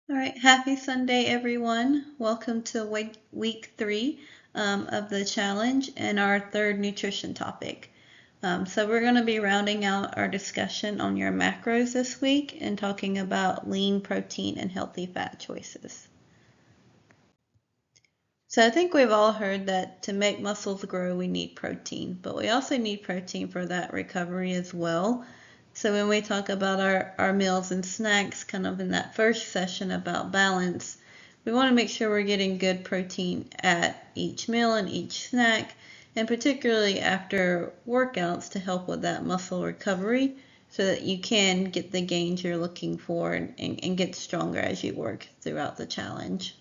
All right, happy Sunday, everyone. Welcome to week 3 of the challenge and our third nutrition topic. So we're going to be rounding out our discussion on your macros this week and talking about lean protein and healthy fat choices. So I think we've all heard that to make muscles grow, we need protein, but we also need protein for that recovery as well. So when we talk about our meals and snacks, kind of in that first session about balance, we want to make sure we're getting good protein at each meal and each snack, and particularly after workouts to help with that muscle recovery so that you can get the gains you're looking for and get stronger as you work throughout the challenge.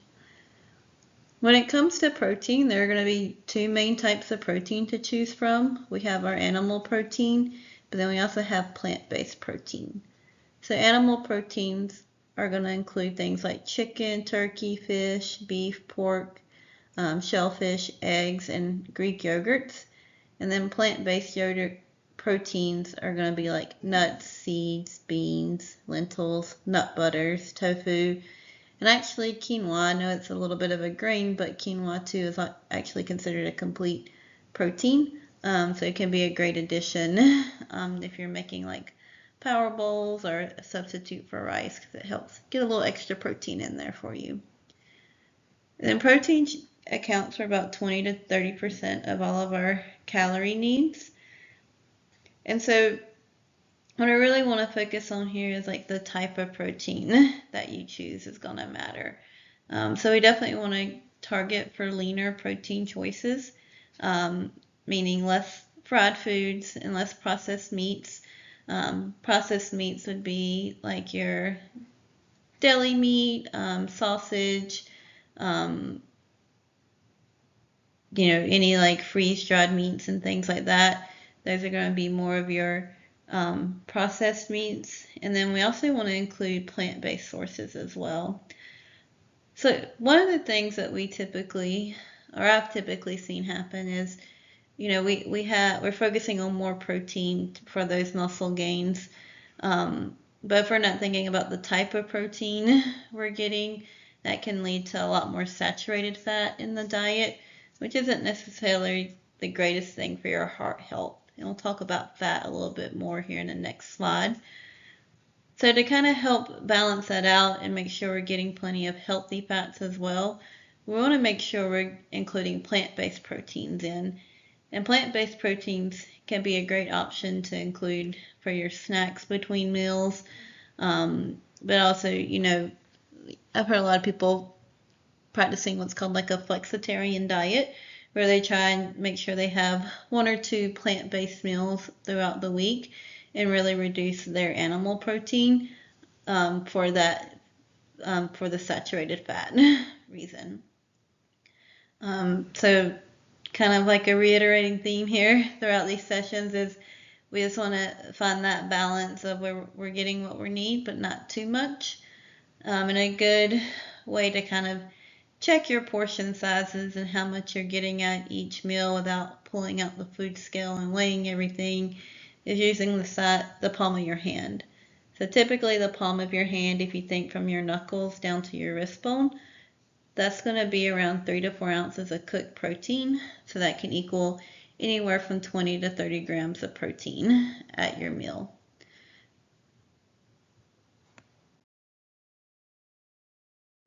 When it comes to protein, there are going to be two main types of protein to choose from. We have our animal protein, but then we also have plant-based protein. So animal proteins are going to include things like chicken, turkey, fish, beef, pork, shellfish, eggs, and Greek yogurts. And then plant-based yogurt proteins are going to be like nuts, seeds, beans, lentils, nut butters, tofu, and actually, quinoa, I know it's a little bit of a grain, but quinoa too is actually considered a complete protein. So it can be a great addition if you're making like power bowls or a substitute for rice because it helps get a little extra protein in there for you. And then protein accounts for about 20 to 30% of all of our calorie needs. And so what I really want to focus on here is like the type of protein that you choose is going to matter. So we definitely want to target for leaner protein choices, meaning less fried foods and less processed meats. Processed meats would be like your deli meat, sausage, um, any like freeze-dried meats and things like that. Those are going to be more of your processed meats. And then we also want to include plant-based sources as well. So one of the things that I've typically seen happen is, we're focusing on more protein for those muscle gains. But if we're not thinking about the type of protein we're getting, that can lead to a lot more saturated fat in the diet, which isn't necessarily the greatest thing for your heart health. And we'll talk about fat a little bit more here in the next slide. So to kind of help balance that out and make sure we're getting plenty of healthy fats as well, we want to make sure we're including plant-based proteins in. And plant-based proteins can be a great option to include for your snacks between meals. But also, I've heard a lot of people practicing what's called like a flexitarian diet, where they try and make sure they have one or two plant-based meals throughout the week and really reduce their animal protein for that for the saturated fat reason. So kind of like a reiterating theme here throughout these sessions is we just want to find that balance of where we're getting what we need, but not too much. And a good way to kind of check your portion sizes and how much you're getting at each meal without pulling out the food scale and weighing everything is using the palm of your hand. So typically the palm of your hand, if you think from your knuckles down to your wrist bone, that's going to be around 3 to 4 ounces of cooked protein. So that can equal anywhere from 20 to 30 grams of protein at your meal.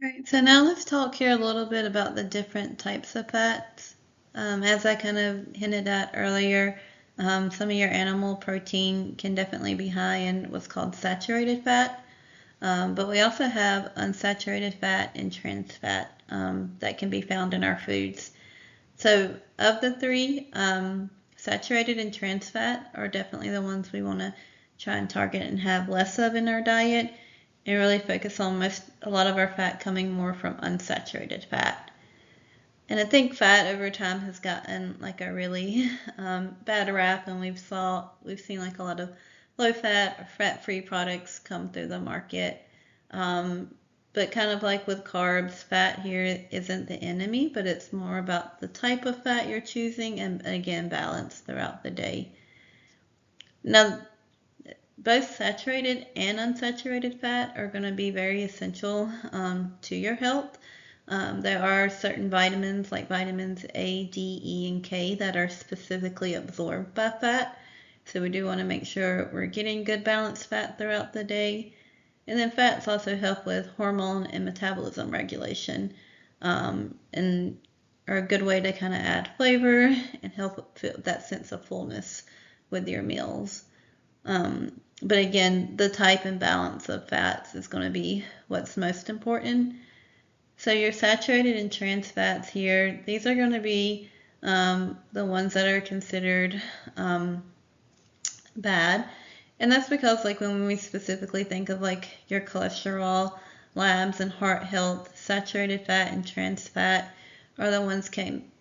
All right, so now let's talk here a little bit about the different types of fats. As I kind of hinted at earlier, some of your animal protein can definitely be high in what's called saturated fat, but we also have unsaturated fat and trans fat that can be found in our foods. So of the three, saturated and trans fat are definitely the ones we want to try and target and have less of in our diet and really focus on a lot of our fat coming more from unsaturated fat. And I think fat over time has gotten like a really bad rap, and we've seen like a lot of low fat or fat free products come through the market. But kind of like with carbs, fat here isn't the enemy, but it's more about the type of fat you're choosing and again balance throughout the day. Now both saturated and unsaturated fat are going to be very essential to your health. There are certain vitamins like vitamins A, D, E, and K that are specifically absorbed by fat. So we do want to make sure we're getting good balanced fat throughout the day. And then fats also help with hormone and metabolism regulation, and are a good way to kind of add flavor and help feel that sense of fullness with your meals. But again, the type and balance of fats is going to be what's most important. So your saturated and trans fats here, these are going to be the ones that are considered bad. And that's because like when we specifically think of like your cholesterol labs and heart health, saturated fat and trans fat are the ones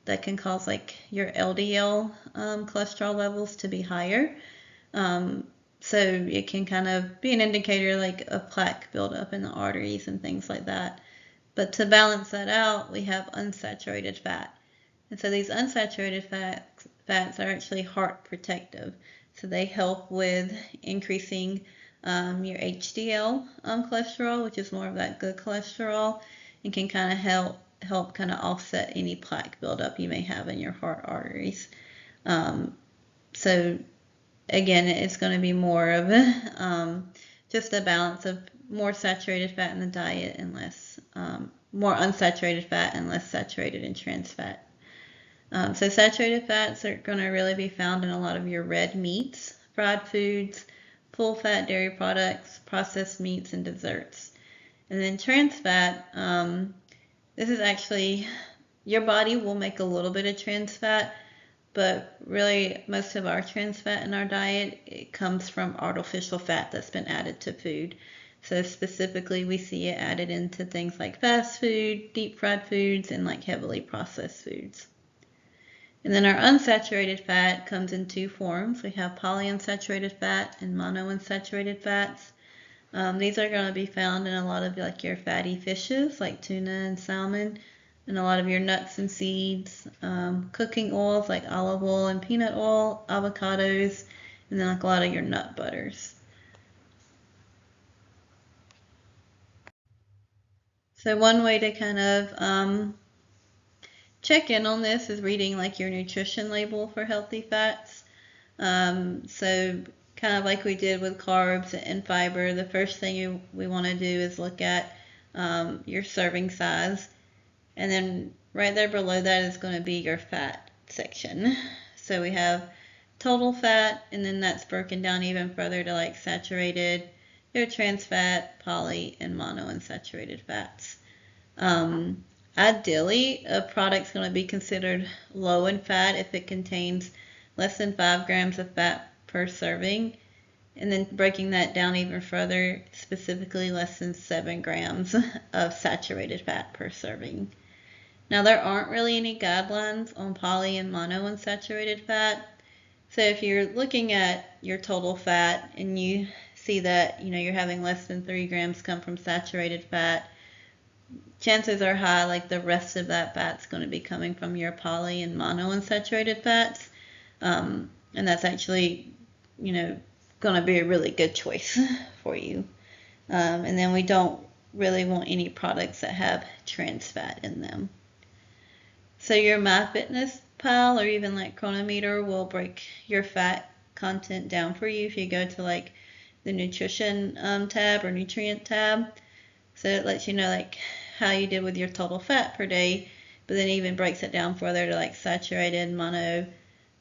that can cause like your LDL cholesterol levels to be higher. So it can kind of be an indicator like of plaque buildup in the arteries and things like that. But to balance that out, we have unsaturated fat. And so these unsaturated fats are actually heart protective. So they help with increasing your HDL cholesterol, which is more of that good cholesterol, and can kind of help kind of offset any plaque buildup you may have in your heart arteries. So again, it's going to be more of just a balance of more saturated fat in the diet and less, more unsaturated fat and less saturated and trans fat. So saturated fats are going to really be found in a lot of your red meats, fried foods, full fat dairy products, processed meats, and desserts. And then trans fat, this is actually, your body will make a little bit of trans fat, but really most of our trans fat in our diet, it comes from artificial fat that's been added to food. So specifically, we see it added into things like fast food, deep fried foods, and like heavily processed foods. And then our unsaturated fat comes in two forms. We have polyunsaturated fat and monounsaturated fats. These are going to be found in a lot of like your fatty fishes like tuna and salmon, and a lot of your nuts and seeds, cooking oils like olive oil and peanut oil, avocados, and then like a lot of your nut butters. So one way to kind of check in on this is reading like your nutrition label for healthy fats. So kind of like we did with carbs and fiber, the first thing we want to do is look at your serving size. And then right there below that is going to be your fat section. So we have total fat, and then that's broken down even further to like saturated, your trans fat, poly, and monounsaturated fats. Ideally, a product's going to be considered low in fat if it contains less than 5 grams of fat per serving. And then breaking that down even further, specifically less than 7 grams of saturated fat per serving. Now, there aren't really any guidelines on poly and monounsaturated fat. So if you're looking at your total fat and you see that you're having less than 3 grams come from saturated fat, chances are high like the rest of that fat's going to be coming from your poly and monounsaturated fats. And that's actually, going to be a really good choice for you. And then we don't really want any products that have trans fat in them. So your MyFitnessPal or even like Chronometer will break your fat content down for you if you go to like the nutrition tab or nutrient tab. So it lets you know like how you did with your total fat per day, but then even breaks it down further to like saturated, mono,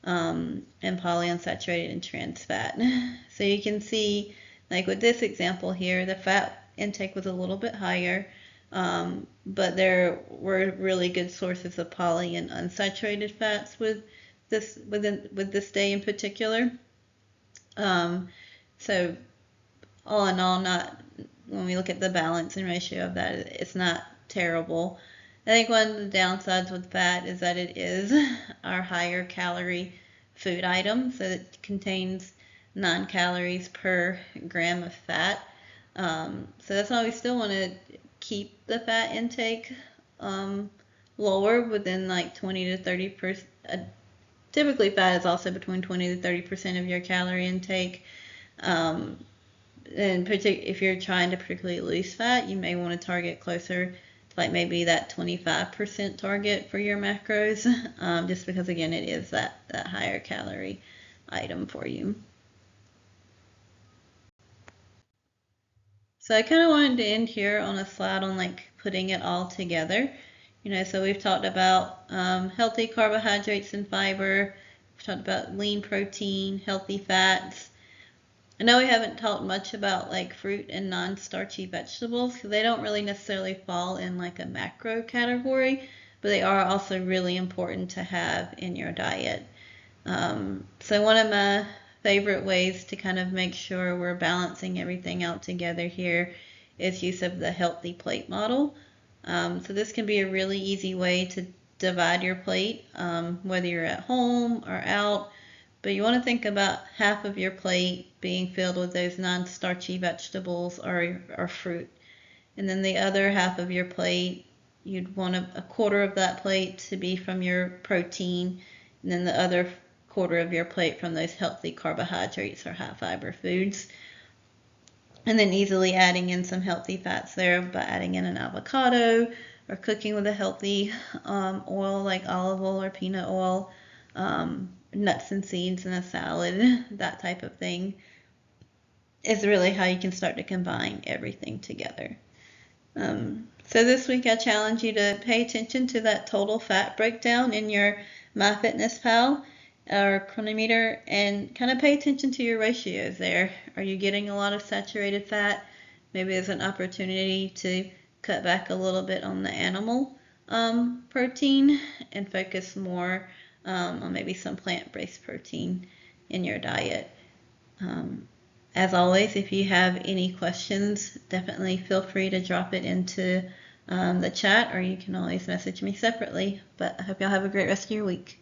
and polyunsaturated and trans fat. So you can see like with this example here, the fat intake was a little bit higher, but there were really good sources of poly and unsaturated fats with this day in particular. So all in all, not when we look at the balance and ratio of that, it's not terrible. I think one of the downsides with fat is that it is our higher calorie food item, so it contains 9 calories per gram of fat. So that's why we still want to keep the fat intake lower within like 20 to 30%. Typically fat is also between 20 to 30% of your calorie intake. And if you're trying to particularly lose fat, you may want to target closer to like maybe that 25% target for your macros, just because again it is that higher calorie item for you. So I kind of wanted to end here on a slide on like putting it all together. So we've talked about healthy carbohydrates and fiber. We've talked about lean protein, healthy fats. I know we haven't talked much about like fruit and non-starchy vegetables because they don't really necessarily fall in like a macro category, but they are also really important to have in your diet. So one of my favorite ways to kind of make sure we're balancing everything out together here is use of the healthy plate model. So this can be a really easy way to divide your plate, whether you're at home or out. But you want to think about half of your plate being filled with those non-starchy vegetables or fruit. And then the other half of your plate, you'd want a quarter of that plate to be from your protein, and then the other quarter of your plate from those healthy carbohydrates or high fiber foods. And then easily adding in some healthy fats there by adding in an avocado or cooking with a healthy oil like olive oil or peanut oil. Nuts and seeds in a salad, that type of thing, is really how you can start to combine everything together. So this week I challenge you to pay attention to that total fat breakdown in your MyFitnessPal or Cronometer and kind of pay attention to your ratios there. Are you getting a lot of saturated fat? Maybe there's an opportunity to cut back a little bit on the animal protein and focus more on maybe some plant-based protein in your diet. As always, if you have any questions, definitely feel free to drop it into the chat, or you can always message me separately. But I hope y'all have a great rest of your week.